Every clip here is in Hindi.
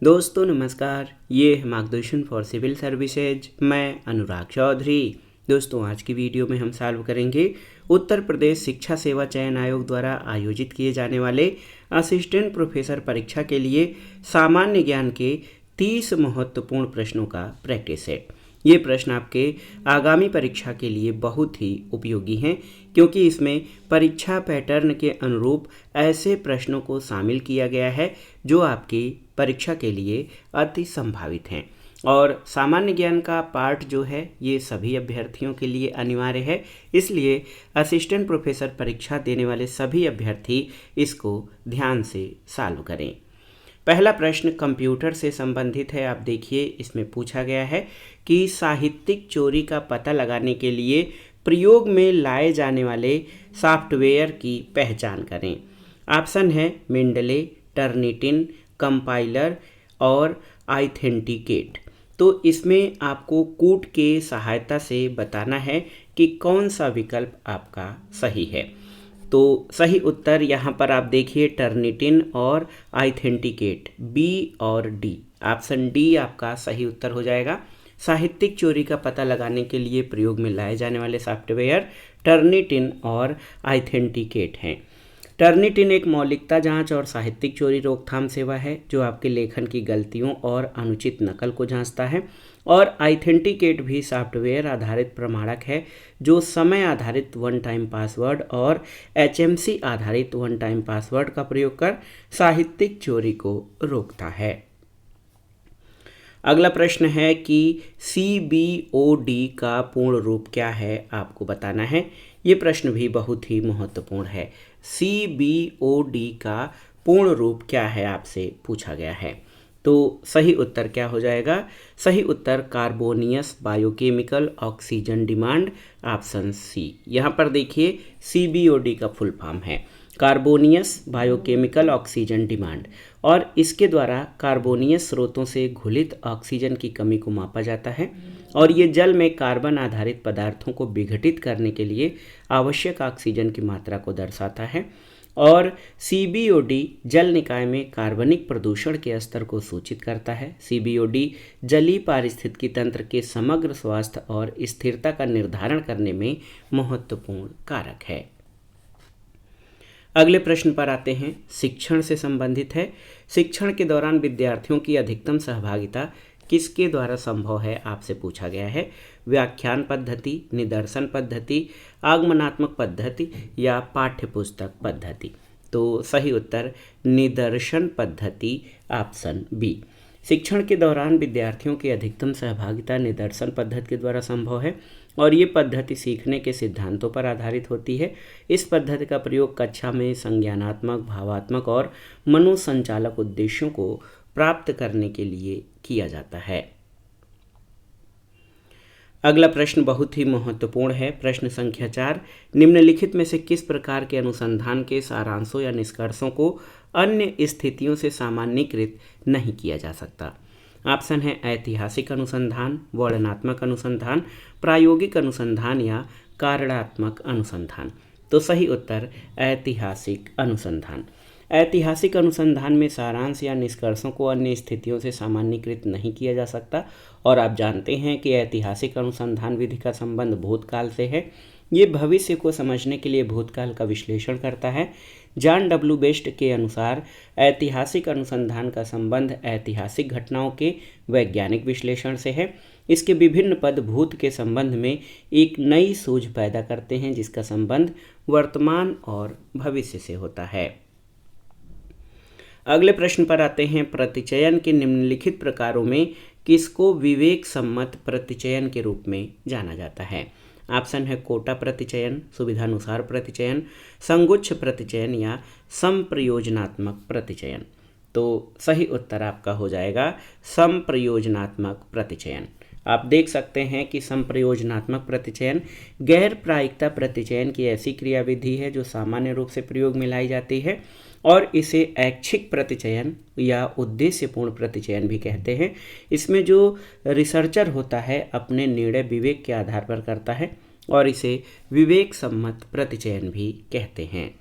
दोस्तों नमस्कार, ये है मार्गदर्शन फॉर सिविल सर्विसेज। मैं अनुराग चौधरी। दोस्तों आज की वीडियो में हम सॉल्व करेंगे उत्तर प्रदेश शिक्षा सेवा चयन आयोग द्वारा आयोजित किए जाने वाले असिस्टेंट प्रोफेसर परीक्षा के लिए सामान्य ज्ञान के 30 महत्वपूर्ण प्रश्नों का प्रैक्टिस सेट। ये प्रश्न आपके आगामी परीक्षा के लिए बहुत ही उपयोगी हैं, क्योंकि इसमें परीक्षा पैटर्न के अनुरूप ऐसे प्रश्नों को शामिल किया गया है जो आपकी परीक्षा के लिए अति संभावित हैं। और सामान्य ज्ञान का पार्ट जो है ये सभी अभ्यर्थियों के लिए अनिवार्य है, इसलिए असिस्टेंट प्रोफेसर परीक्षा देने वाले सभी अभ्यर्थी इसको ध्यान से सॉल्व करें। पहला प्रश्न कंप्यूटर से संबंधित है। आप देखिए, इसमें पूछा गया है कि साहित्यिक चोरी का पता लगाने के लिए प्रयोग में लाए जाने वाले सॉफ्टवेयर की पहचान करें। ऑप्शन है मेंडले, टर्निटिन, कंपाइलर और ऑथेंटिकेट। तो इसमें आपको कोड के सहायता से बताना है कि कौन सा विकल्प आपका सही है। तो सही उत्तर यहाँ पर आप देखिए टर्निटिन और ऑथेंटिकेट, बी और डी। ऑप्शन डी आपका सही उत्तर हो जाएगा। साहित्यिक चोरी का पता लगाने के लिए प्रयोग में लाए जाने वाले सॉफ्टवेयर टर्निटिन और ऑथेंटिकेट हैं। टर्निटिन एक मौलिकता जांच और साहित्यिक चोरी रोकथाम सेवा है जो आपके लेखन की गलतियों और अनुचित नकल को जांचता है। और ऑथेंटिकेट भी सॉफ्टवेयर आधारित प्रमाणक है जो समय आधारित वन टाइम पासवर्ड और एचएमसी आधारित वन टाइम पासवर्ड का प्रयोग कर साहित्यिक चोरी को रोकता है। अगला प्रश्न है कि CBOD का पूर्ण रूप क्या है, आपको बताना है। ये प्रश्न भी बहुत ही महत्वपूर्ण है। CBOD का पूर्ण रूप क्या है आपसे पूछा गया है। तो सही उत्तर क्या हो जाएगा? सही उत्तर carbonaceous biochemical oxygen demand, option C. यहाँ पर देखिए CBOD का फुल फॉर्म है कार्बोनियस बायोकेमिकल ऑक्सीजन डिमांड, और इसके द्वारा कार्बोनियस स्रोतों से घुलित ऑक्सीजन की कमी को मापा जाता है और ये जल में कार्बन आधारित पदार्थों को विघटित करने के लिए आवश्यक ऑक्सीजन की मात्रा को दर्शाता है। और CBOD जल निकाय में कार्बनिक प्रदूषण के स्तर को सूचित करता है। CBOD जलीय पारिस्थितिकी तंत्र के समग्र स्वास्थ्य और स्थिरता का निर्धारण करने में महत्वपूर्ण कारक है। अगले प्रश्न पर आते हैं, शिक्षण से संबंधित है। शिक्षण के दौरान विद्यार्थियों की अधिकतम सहभागिता किसके द्वारा संभव है, आपसे पूछा गया है। व्याख्यान पद्धति, निदर्शन पद्धति, आगमनात्मक पद्धति या पाठ्यपुस्तक पद्धति। तो सही उत्तर निदर्शन पद्धति, ऑप्शन बी। शिक्षण के दौरान विद्यार्थियों की अधिकतम सहभागिता निदर्शन पद्धति के द्वारा संभव है और ये पद्धति सीखने के सिद्धांतों पर आधारित होती है। इस पद्धति का प्रयोग कक्षा में संज्ञानात्मक, भावात्मक और मनोसंचालक उद्देश्यों को प्राप्त करने के लिए किया जाता है। अगला प्रश्न बहुत ही महत्वपूर्ण है। प्रश्न संख्या 4, निम्नलिखित में से किस प्रकार के अनुसंधान के सारांशों या निष्कर्षों को अन्य स्थितियों से सामान्यीकृत नहीं किया जा सकता। ऑप्शन है ऐतिहासिक अनुसंधान, वर्णनात्मक अनुसंधान, प्रायोगिक अनुसंधान या कारणात्मक अनुसंधान। तो सही उत्तर ऐतिहासिक अनुसंधान। ऐतिहासिक अनुसंधान में सारांश या निष्कर्षों को अन्य स्थितियों से सामान्यीकृत नहीं किया जा सकता और आप जानते हैं कि ऐतिहासिक अनुसंधान विधि का संबंध भूतकाल से है। ये भविष्य को समझने के लिए भूतकाल का विश्लेषण करता है। जॉन डब्ल्यू बेस्ट के अनुसार ऐतिहासिक अनुसंधान का संबंध ऐतिहासिक घटनाओं के वैज्ञानिक विश्लेषण से है। इसके विभिन्न पद भूत के संबंध में एक नई सूझ पैदा करते हैं जिसका संबंध वर्तमान और भविष्य से होता है। अगले प्रश्न पर आते हैं, प्रतिचयन के निम्नलिखित प्रकारों में किसको विवेक सम्मत प्रतिचयन के रूप में जाना जाता है। ऑप्शन है कोटा प्रतिचयन, सुविधानुसार प्रतिचयन, संगुच्छ प्रतिचयन या संप्रयोजनात्मक प्रतिचयन। तो सही उत्तर आपका हो जाएगा संप्रयोजनात्मक प्रतिचयन। आप देख सकते हैं कि संप्रयोजनात्मक प्रतिचयन गैर प्रायिकता प्रतिचयन की ऐसी क्रियाविधि है जो सामान्य रूप से प्रयोग में लाई जाती है और इसे ऐच्छिक प्रतिचयन या उद्देश्यपूर्ण प्रतिचयन भी कहते हैं। इसमें जो रिसर्चर होता है अपने निर्णय विवेक के आधार पर करता है और इसे विवेक सम्मत प्रतिचयन भी कहते हैं।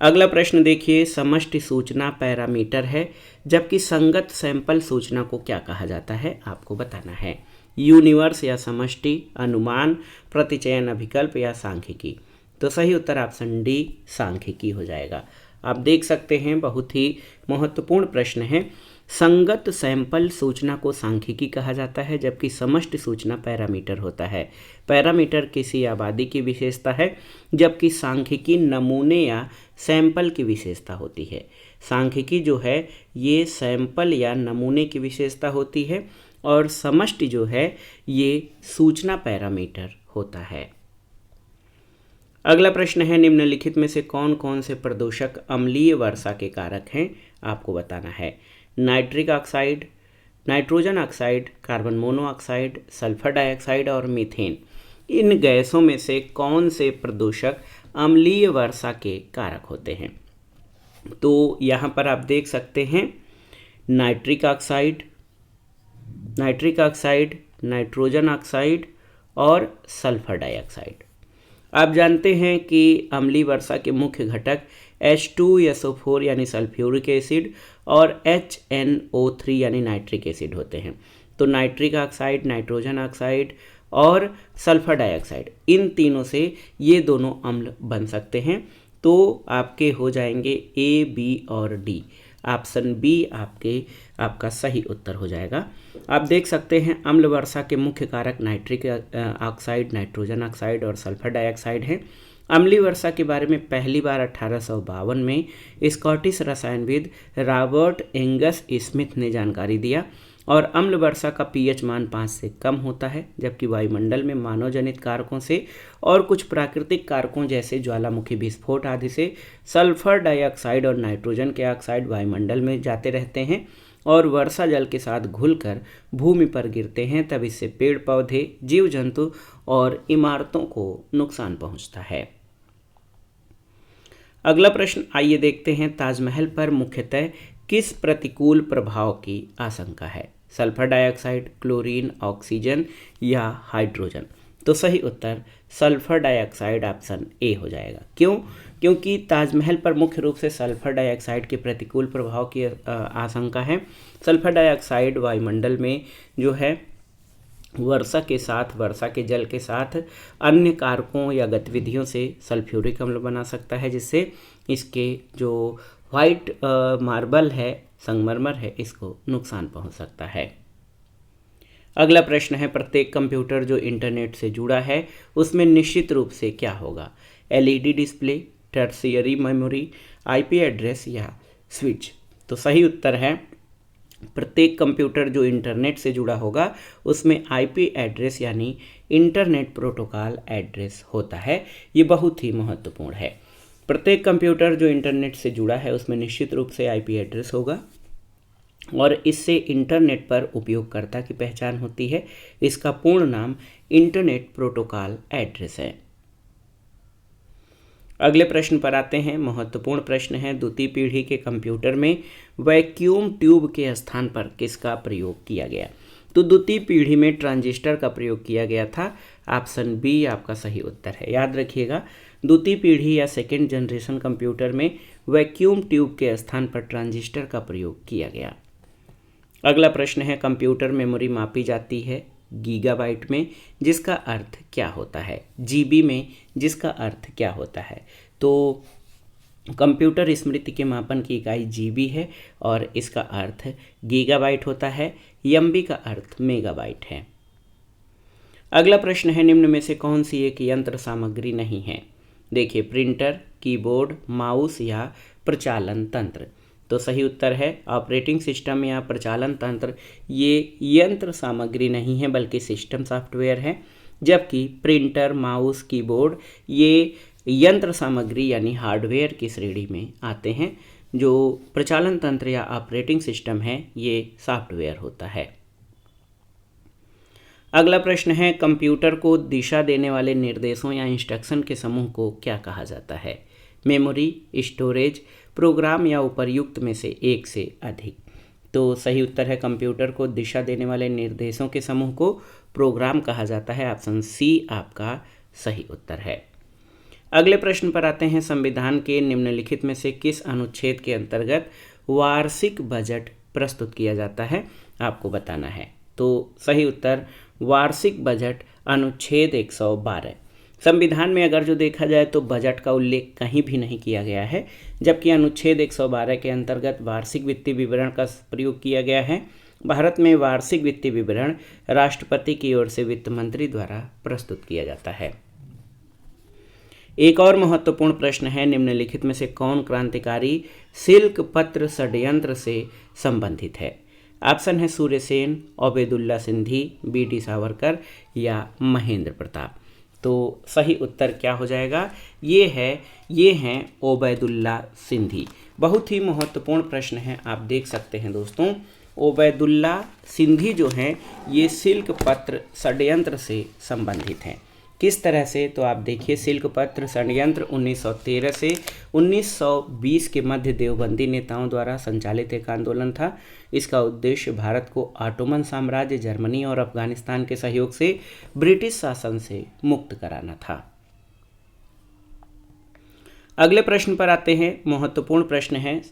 अगला प्रश्न देखिए, समष्टि सूचना पैरामीटर है जबकि संगत सैंपल सूचना को क्या कहा जाता है, आपको बताना है। यूनिवर्स या समष्टि, अनुमान, प्रतिचयन अभिकल्प या सांख्यिकी। तो सही उत्तर ऑप्शन डी सांख्यिकी हो जाएगा। आप देख सकते हैं बहुत ही महत्वपूर्ण प्रश्न है। संगत सैंपल सूचना को सांख्यिकी कहा जाता है जबकि समष्टि सूचना पैरामीटर होता है। पैरामीटर किसी आबादी की विशेषता है जबकि सांख्यिकी नमूने या सैंपल की विशेषता होती है। सांख्यिकी जो है ये सैंपल या नमूने की विशेषता होती है और समष्टि जो है ये सूचना पैरामीटर होता है। अगला प्रश्न है, निम्नलिखित में से कौन कौन से प्रदूषक अम्लीय वर्षा के कारक हैं, आपको बताना है। Nitric oxide, nitrogen oxide, carbon monoxide, sulphur dioxide और मीथेन। इन गैसों में से कौन से प्रदूषक अम्लीय वर्षा के कारक होते हैं? तो यहाँ पर आप देख सकते हैं नाइट्रिक ऑक्साइड, नाइट्रोजन ऑक्साइड और सल्फर डाइऑक्साइड। आप जानते हैं कि अम्लीय वर्षा के मुख्य घटक H2SO4 यानी सल्फ्यूरिक एसिड और HNO3 यानी नाइट्रिक एसिड होते हैं। तो नाइट्रिक ऑक्साइड, नाइट्रोजन ऑक्साइड और सल्फर डाइऑक्साइड, इन तीनों से ये दोनों अम्ल बन सकते हैं। तो आपके हो जाएंगे A, B और D। ऑप्शन बी आपका सही उत्तर हो जाएगा। आप देख सकते हैं अम्ल वर्षा के मुख्य कारक नाइट्रिक ऑक्साइड, नाइट्रोजन ऑक्साइड और सल्फर डाइऑक्साइड हैं। अम्लीय वर्षा के बारे में पहली बार 1852 में स्कॉटिश रसायनविद रॉबर्ट एंगस स्मिथ ने जानकारी दिया और अम्ल वर्षा का पीएच मान 5 से कम होता है जबकि वायुमंडल में मानव जनित कारकों से और कुछ प्राकृतिक कारकों जैसे ज्वालामुखी विस्फोट आदि से सल्फर डाइऑक्साइड और नाइट्रोजन के ऑक्साइड वायुमंडल में जाते रहते हैं और वर्षा जल के साथ घुलकर भूमि पर गिरते हैं, तब इससे पेड़ पौधे, जीव जंतु और इमारतों को नुकसान पहुंचता है। अगला प्रश्न आइए देखते हैं, ताजमहल पर मुख्यतः किस प्रतिकूल प्रभाव की आशंका है? सल्फर डाइऑक्साइड, क्लोरीन, ऑक्सीजन या हाइड्रोजन। तो सही उत्तर सल्फर डाइऑक्साइड ऑप्शन ए हो जाएगा। क्यों? क्योंकि ताजमहल पर मुख्य रूप से सल्फर डाइऑक्साइड के प्रतिकूल प्रभाव की आशंका है। सल्फर डाइऑक्साइड वायुमंडल में जो है वर्षा के जल के साथ अन्य कारकों या गतिविधियों से सल्फ्यूरिक अम्ल बना सकता है, जिससे इसके जो वाइट मार्बल है, संगमरमर है, इसको नुकसान पहुंच सकता है। अगला प्रश्न है, प्रत्येक कंप्यूटर जो इंटरनेट से जुड़ा है उसमें निश्चित रूप से क्या होगा? LED display, tertiary memory, IP address या स्विच। तो सही उत्तर है प्रत्येक कंप्यूटर जो इंटरनेट से जुड़ा होगा उसमें आईपी एड्रेस यानी इंटरनेट प्रोटोकॉल एड्रेस होता है। ये बहुत ही महत्वपूर्ण है। प्रत्येक कंप्यूटर जो इंटरनेट से जुड़ा है उसमें निश्चित रूप से आईपी एड्रेस होगा और इससे इंटरनेट पर उपयोगकर्ता की पहचान होती है। इसका पूर्ण नाम इंटरनेट प्रोटोकॉल एड्रेस है। अगले प्रश्न पर आते हैं। महत्वपूर्ण प्रश्न है, द्वितीय पीढ़ी के कंप्यूटर में वैक्यूम ट्यूब के स्थान पर किसका प्रयोग किया गया? तो द्वितीय पीढ़ी में ट्रांजिस्टर का प्रयोग किया गया था। ऑप्शन बी आपका सही उत्तर है। याद रखिएगा, द्वितीय पीढ़ी या सेकेंड जनरेशन कंप्यूटर में वैक्यूम ट्यूब के स्थान पर ट्रांजिस्टर का प्रयोग किया गया। अगला प्रश्न है, कंप्यूटर मेमोरी मापी जाती है गीगाबाइट में, जिसका अर्थ क्या होता है? जीबी में, जिसका अर्थ क्या होता है? तो कंप्यूटर स्मृति के मापन की इकाई जीबी है और इसका अर्थ गीगाबाइट होता है। एमबी का अर्थ मेगाबाइट है। अगला प्रश्न है, निम्न में से कौन सी एक यंत्र सामग्री नहीं है? देखिए, प्रिंटर, कीबोर्ड, माउस या प्रचालन तंत्र। तो सही उत्तर है ऑपरेटिंग सिस्टम या प्रचालन तंत्र ये यंत्र सामग्री नहीं है बल्कि सिस्टम सॉफ्टवेयर है, जबकि प्रिंटर, माउस, कीबोर्ड ये यंत्र सामग्री यानी हार्डवेयर की श्रेणी में आते हैं। जो प्रचालन तंत्र या ऑपरेटिंग सिस्टम है ये सॉफ्टवेयर होता है। अगला प्रश्न है, कंप्यूटर को दिशा देने वाले निर्देशों या इंस्ट्रक्शन के समूह को क्या कहा जाता है? मेमोरी, स्टोरेज, प्रोग्राम या उपर्युक्त में से एक से अधिक। तो सही उत्तर है कंप्यूटर को दिशा देने वाले निर्देशों के समूह को प्रोग्राम कहा जाता है। ऑप्शन सी आपका सही उत्तर है। अगले प्रश्न पर आते हैं, संविधान के निम्नलिखित में से किस अनुच्छेद के अंतर्गत वार्षिक बजट प्रस्तुत किया जाता है, आपको बताना है। तो सही उत्तर वार्षिक बजट अनुच्छेद 112। संविधान में अगर जो देखा जाए तो बजट का उल्लेख कहीं भी नहीं किया गया है, जबकि अनुच्छेद 112 के अंतर्गत वार्षिक वित्तीय विवरण का प्रयोग किया गया है। भारत में वार्षिक वित्तीय विवरण राष्ट्रपति की ओर से वित्त मंत्री द्वारा प्रस्तुत किया जाता है। एक और महत्वपूर्ण प्रश्न है, निम्नलिखित में से कौन क्रांतिकारी सिल्क पत्र षड्यंत्र से संबंधित है? ऑप्शन है सूर्यसेन, ओबेदुल्ला सिंधी, बी.डी. सावरकर या महेंद्र प्रताप। तो सही उत्तर क्या हो जाएगा? ये हैं ओबैदुल्ला सिंधी। बहुत ही महत्वपूर्ण प्रश्न है, आप देख सकते हैं दोस्तों। ओबैदुल्ला सिंधी जो हैं ये सिल्क पत्र षड्यंत्र से संबंधित हैं। किस तरह से? तो आप देखिए, सिल्क पत्र षड्यंत्र 1913 से 1920 के मध्य देवबंदी नेताओं द्वारा संचालित एक आंदोलन था। इसका उद्देश्य भारत को ऑटोमन साम्राज्य, जर्मनी और अफगानिस्तान के सहयोग से ब्रिटिश शासन से मुक्त कराना था। अगले प्रश्न पर आते हैं, महत्वपूर्ण प्रश्न है।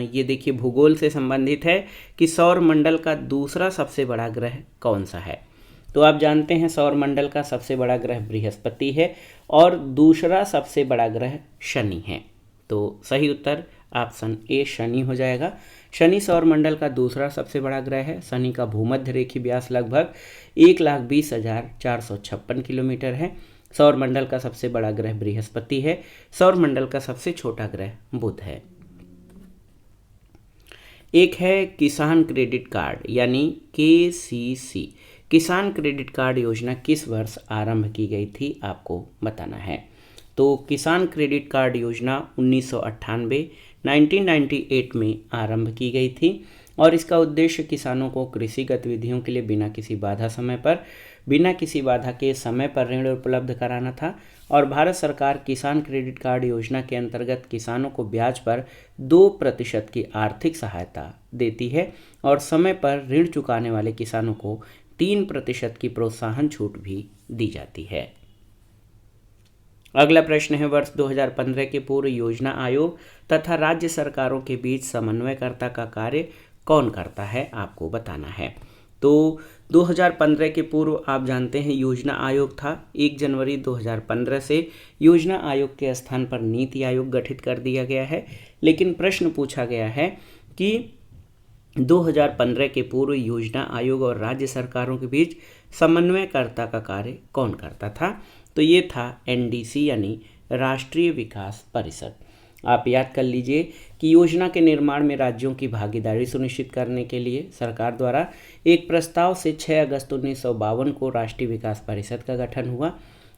ये देखिए, भूगोल से संबंधित है कि सौर मंडल का दूसरा सबसे बड़ा ग्रह कौन सा है? तो आप जानते हैं सौर मंडल का सबसे बड़ा ग्रह बृहस्पति है और दूसरा सबसे बड़ा ग्रह शनि है। तो सही उत्तर ऑप्शन ए शनि हो जाएगा। शनि सौर मंडल का दूसरा सबसे बड़ा ग्रह है। शनि का भूमध्य रेखीय व्यास लगभग 1,20,456 किलोमीटर है। सौर मंडल का सबसे बड़ा ग्रह बृहस्पति है। सौर मंडल का सबसे छोटा ग्रह बुध है। एक है किसान क्रेडिट कार्ड यानी KCC। किसान क्रेडिट कार्ड योजना किस वर्ष आरंभ की गई थी, आपको बताना है। तो किसान क्रेडिट कार्ड योजना 1998 में आरंभ की गई थी और इसका उद्देश्य किसानों को कृषि गतिविधियों के लिए बिना किसी बाधा के समय पर ऋण उपलब्ध कराना था। और भारत सरकार किसान क्रेडिट कार्ड योजना के अंतर्गत किसानों को ब्याज पर 2% की आर्थिक सहायता देती है और समय पर ऋण चुकाने वाले किसानों को 3% की प्रोत्साहन छूट भी दी जाती है। अगला प्रश्न है, वर्ष 2015 के पूर्व योजना आयोग तथा राज्य सरकारों के बीच समन्वयकर्ता का कार्य कौन करता है, आपको बताना है। तो 2015 के पूर्व आप जानते हैं योजना आयोग था। 1 जनवरी 2015 से योजना आयोग के स्थान पर नीति आयोग गठित कर दिया गया है। लेकिन प्रश्न पूछा गया है कि 2015 के पूर्व योजना आयोग और राज्य सरकारों के बीच समन्वयकर्ता का कार्य कौन करता था? तो ये था NDC यानी राष्ट्रीय विकास परिषद। आप याद कर लीजिए कि योजना के निर्माण में राज्यों की भागीदारी सुनिश्चित करने के लिए सरकार द्वारा एक प्रस्ताव से 6 अगस्त 1952 को राष्ट्रीय विकास परिषद का गठन हुआ।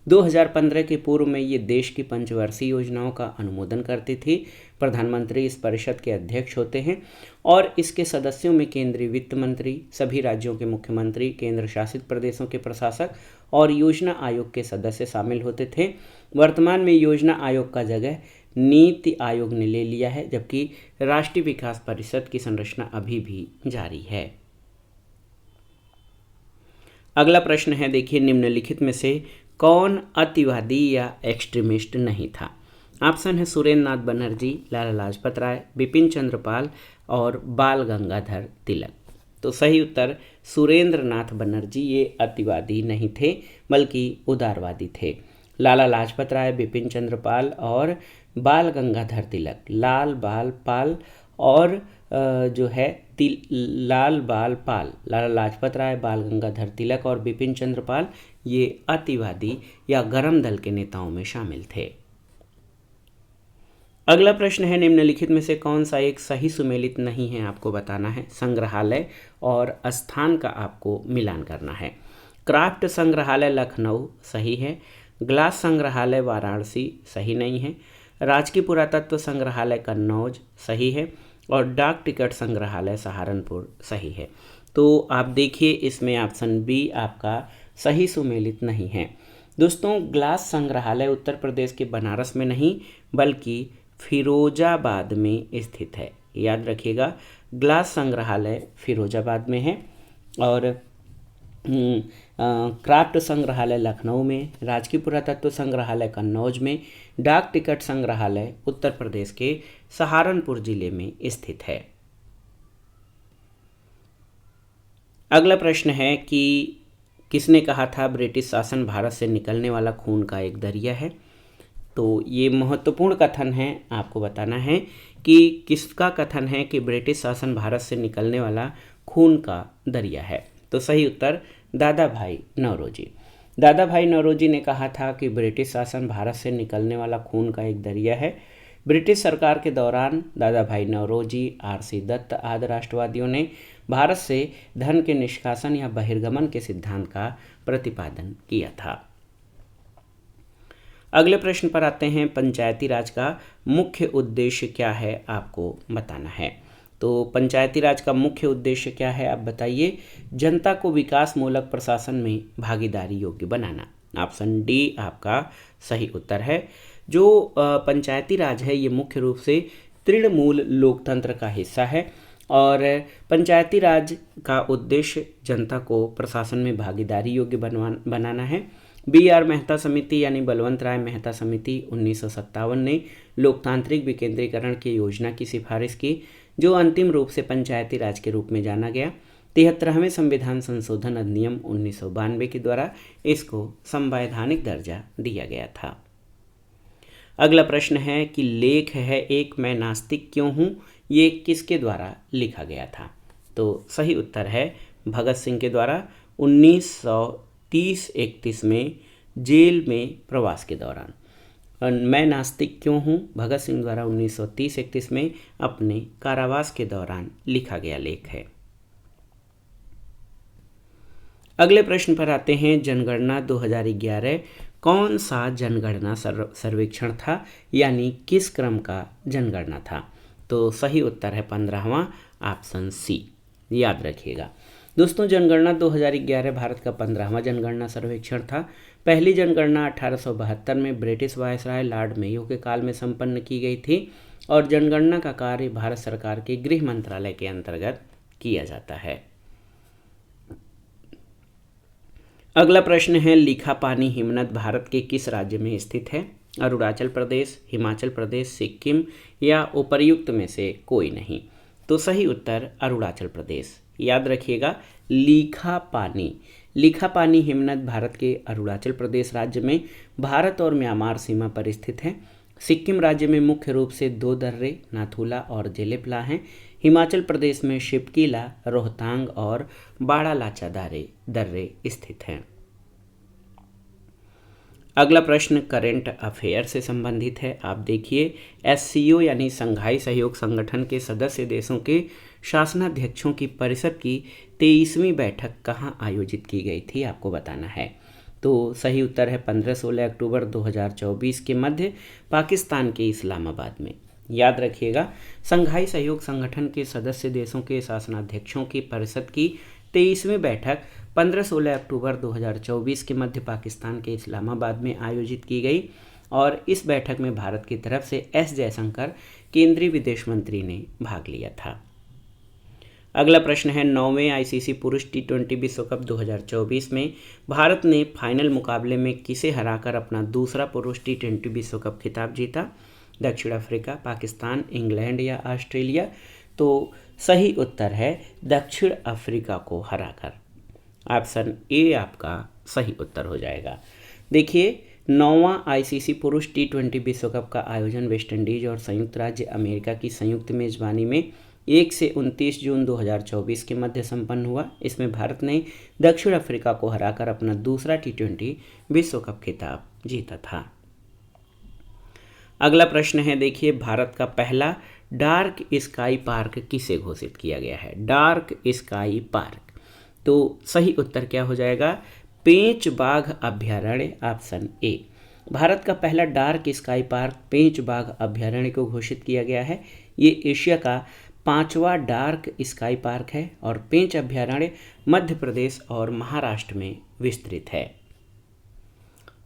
2015 के पूर्व में ये देश की पंचवर्षीय योजनाओं का अनुमोदन करती थी। प्रधानमंत्री इस परिषद के अध्यक्ष होते हैं और इसके सदस्यों में केंद्रीय वित्त मंत्री, सभी राज्यों के मुख्यमंत्री, केंद्र शासित प्रदेशों के प्रशासक और योजना आयोग के सदस्य शामिल होते थे। वर्तमान में योजना आयोग का जगह नीति आयोग ने ले लिया है, जबकि राष्ट्रीय विकास परिषद की संरचना अभी भी जारी है। अगला प्रश्न है, देखिए, निम्नलिखित में से कौन अतिवादी या एक्सट्रीमिस्ट नहीं था? ऑप्शन है सुरेंद्र नाथ बनर्जी, लाला लाजपत राय, बिपिन चंद्र पाल और बाल गंगाधर तिलक। तो सही उत्तर सुरेंद्र नाथ बनर्जी ये अतिवादी नहीं थे बल्कि उदारवादी थे। लाला लाजपत राय, बिपिन चंद्र पाल और बाल गंगाधर तिलक, लाल बाल पाल और लाल बाल पाल, लाला लाजपत राय, बाल गंगाधर तिलक और बिपिन चंद्र पाल ये अतिवादी या गरम दल के नेताओं में शामिल थे। अगला प्रश्न है, निम्नलिखित में से कौन सा एक सही सुमेलित नहीं है, आपको बताना है। संग्रहालय और स्थान का आपको मिलान करना है। क्राफ्ट संग्रहालय लखनऊ सही है, ग्लास संग्रहालय वाराणसी सही नहीं है, राजकीय पुरातत्व संग्रहालय कन्नौज सही है और डाक टिकट संग्रहालय सहारनपुर सही है। तो आप देखिए इसमें ऑप्शन बी आपका सही सुमेलित नहीं है। दोस्तों, ग्लास संग्रहालय उत्तर प्रदेश के बनारस में नहीं बल्कि फिरोजाबाद में स्थित है। याद रखिएगा, ग्लास संग्रहालय फिरोजाबाद में है और क्राफ्ट संग्रहालय लखनऊ में, राजकीय पुरातत्व संग्रहालय कन्नौज में, डाक टिकट संग्रहालय उत्तर प्रदेश के सहारनपुर जिले में स्थित है। अगला प्रश्न है कि किसने कहा था ब्रिटिश शासन भारत से निकलने वाला खून का एक दरिया है। तो ये महत्वपूर्ण कथन है, आपको बताना है कि किसका कथन है कि ब्रिटिश शासन भारत से निकलने वाला खून का दरिया है। तो सही उत्तर दादा भाई नौरोजी। दादा भाई नौरोजी ने कहा था कि ब्रिटिश शासन भारत से निकलने वाला खून का एक दरिया है। ब्रिटिश सरकार के दौरान दादा भाई नौरोजी, आर.सी. दत्त आदि राष्ट्रवादियों ने भारत से धन के निष्कासन या बहिर्गमन के सिद्धांत का प्रतिपादन किया था। अगले प्रश्न पर आते हैं, पंचायती राज का मुख्य उद्देश्य क्या है, आपको बताना है। तो पंचायती राज का मुख्य उद्देश्य क्या है, आप बताइए। जनता को विकास मूलक प्रशासन में भागीदारी योग्य बनाना। ऑप्शन डी आपका सही उत्तर है। जो पंचायती राज है ये मुख्य रूप से तृणमूल लोकतंत्र का हिस्सा है और पंचायती राज का उद्देश्य जनता को प्रशासन में भागीदारी योग्य बनाना है। बी.आर. मेहता समिति यानी बलवंत राय मेहता समिति 1957 ने लोकतांत्रिक विकेंद्रीकरण की योजना की सिफारिश की, जो अंतिम रूप से पंचायती राज के रूप में जाना गया। 73वें संविधान संशोधन अधिनियम 1992 के द्वारा इसको संवैधानिक दर्जा दिया गया था। अगला प्रश्न है कि लेख है एक मैं नास्तिक क्यों हूँ, ये किसके द्वारा लिखा गया था। तो सही उत्तर है भगत सिंह के द्वारा 1930-31 में जेल में प्रवास के दौरान। मैं नास्तिक क्यों हूँ भगत सिंह द्वारा 1930-31 में अपने कारावास के दौरान लिखा गया लेख है। अगले प्रश्न पर आते हैं, जनगणना 2011 कौन सा जनगणना सर्वेक्षण था, यानी किस क्रम का जनगणना था। तो सही उत्तर है 15वां, ऑप्शन सी, याद रखिएगा। दोस्तों, जनगणना 2011 भारत का 15वां जनगणना सर्वेक्षण था। पहली जनगणना 1872 में ब्रिटिश वायसराय लॉर्ड मेयो के काल में संपन्न की गई थी और जनगणना का कार्य भारत सरकार के गृह मंत्रालय के अंतर्गत किया जाता है। अगला प्रश्न है, लिखापानी हिमनद भारत के किस राज्य में स्थित है। अरुणाचल प्रदेश, हिमाचल प्रदेश, सिक्किम या उपर्युक्त में से कोई नहीं। तो सही उत्तर अरुणाचल प्रदेश, याद रखिएगा। लिखापानी हिमनद भारत के अरुणाचल प्रदेश राज्य में भारत और म्यांमार सीमा पर स्थित है। सिक्किम राज्य में मुख्य रूप से दो दर्रे नाथुला और जेलेपला हैं। हिमाचल प्रदेश में शिपकीला, रोहतांग और बाड़ालाचा दर्रे स्थित हैं। अगला प्रश्न करेंट अफेयर से संबंधित है। आप देखिए, SCO यानी संघाई सहयोग संगठन के सदस्य देशों के शासनाध्यक्षों की परिषद की 23वीं बैठक कहाँ आयोजित की गई थी, आपको बताना है। तो सही उत्तर है 15-16 अक्टूबर 2024 के मध्य पाकिस्तान के इस्लामाबाद में। याद रखिएगा, संघाई सहयोग संगठन के सदस्य देशों के शासनाध्यक्षों की परिषद की 23वीं बैठक 15-16 अक्टूबर 2024 के मध्य पाकिस्तान के इस्लामाबाद में आयोजित की गई और इस बैठक में भारत की तरफ से एस जयशंकर केंद्रीय विदेश मंत्री ने भाग लिया था। अगला प्रश्न है, 9वें ICC पुरुष T20 विश्व कप 2024 में भारत ने फाइनल मुकाबले में किसे हराकर अपना दूसरा पुरुष T20 विश्व कप खिताब जीता। दक्षिण अफ्रीका, पाकिस्तान, इंग्लैंड या ऑस्ट्रेलिया। तो सही उत्तर है दक्षिण अफ्रीका को हराकर। ऑप्शन ए आपका सही उत्तर हो जाएगा। देखिए, 9वां ICC पुरुष T20 विश्व कप का आयोजन वेस्टइंडीज और संयुक्त राज्य अमेरिका की संयुक्त मेजबानी में 1 से 29 जून 2024 के मध्य संपन्न हुआ। इसमें भारत ने दक्षिण अफ्रीका को हराकर अपना दूसरा T20 विश्व कप खिताब जीता था। अगला प्रश्न है, देखिए, भारत का पहला डार्क स्काई पार्क किसे घोषित किया गया है। डार्क स्काई पार्क, तो सही उत्तर क्या हो जाएगा, पेंच बाघ अभ्यारण्य, ऑप्शन ए। भारत का पहला डार्क स्काई पार्क पेंच बाघ अभ्यारण्य को घोषित किया गया है। ये एशिया का 5वां डार्क स्काई पार्क है और पेंच अभ्यारण्य मध्य प्रदेश और महाराष्ट्र में विस्तृत है।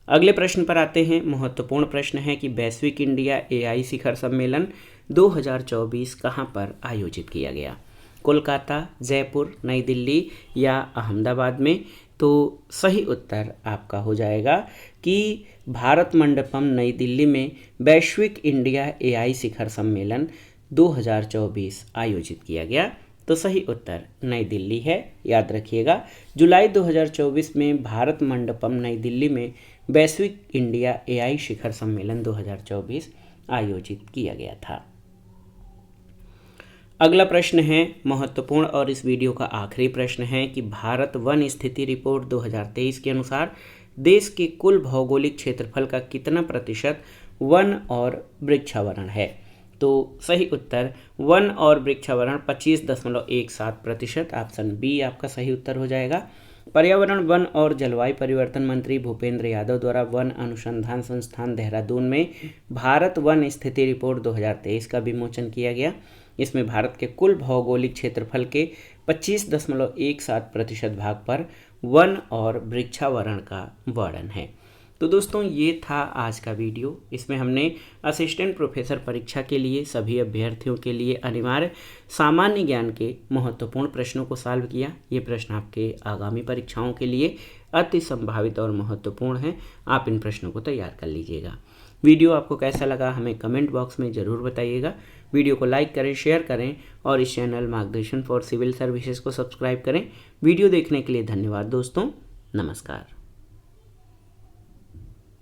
अगले प्रश्न पर आते हैं। महत्वपूर्ण प्रश्न है कि वैश्विक इंडिया AI शिखर सम्मेलन 2024 कहाँ पर आयोजित किया गया। कोलकाता, जयपुर, नई दिल्ली या अहमदाबाद में। तो सही उत्तर आपका हो जाएगा कि भारत मंडपम नई दिल्ली में वैश्विक इंडिया एआई शिखर सम्मेलन 2024 आयोजित किया गया। तो सही उत्तर नई दिल्ली है, याद रखिएगा। जुलाई 2024 में भारत मंडपम नई दिल्ली में वैश्विक इंडिया एआई शिखर सम्मेलन 2024 आयोजित किया गया था। अगला प्रश्न है महत्वपूर्ण और इस वीडियो का आखिरी प्रश्न है कि भारत वन स्थिति रिपोर्ट 2023 के अनुसार देश के कुल भौगोलिक क्षेत्रफल का कितना प्रतिशत वन और वृक्षावरण है। तो सही उत्तर वन और वृक्षावरण 25.17%। ऑप्शन बी आपका सही उत्तर हो जाएगा। पर्यावरण वन और जलवायु परिवर्तन मंत्री भूपेंद्र यादव द्वारा वन अनुसंधान संस्थान देहरादून में भारत वन स्थिति रिपोर्ट 2023 का विमोचन किया गया। इसमें भारत के कुल भौगोलिक क्षेत्रफल के 25.17% भाग पर वन और वृक्षावरण का वर्णन है। तो दोस्तों ये था आज का वीडियो। इसमें हमने असिस्टेंट प्रोफेसर परीक्षा के लिए सभी अभ्यर्थियों के लिए अनिवार्य सामान्य ज्ञान के महत्वपूर्ण प्रश्नों को सॉल्व किया। ये प्रश्न आपके आगामी परीक्षाओं के लिए अति संभावित और महत्वपूर्ण हैं। आप इन प्रश्नों को तैयार कर लीजिएगा। वीडियो आपको कैसा लगा हमें कमेंट बॉक्स में ज़रूर बताइएगा। वीडियो को लाइक करें, शेयर करें और इस चैनल मार्गदर्शन फॉर सिविल सर्विसेज को सब्सक्राइब करें। वीडियो देखने के लिए धन्यवाद दोस्तों। नमस्कार।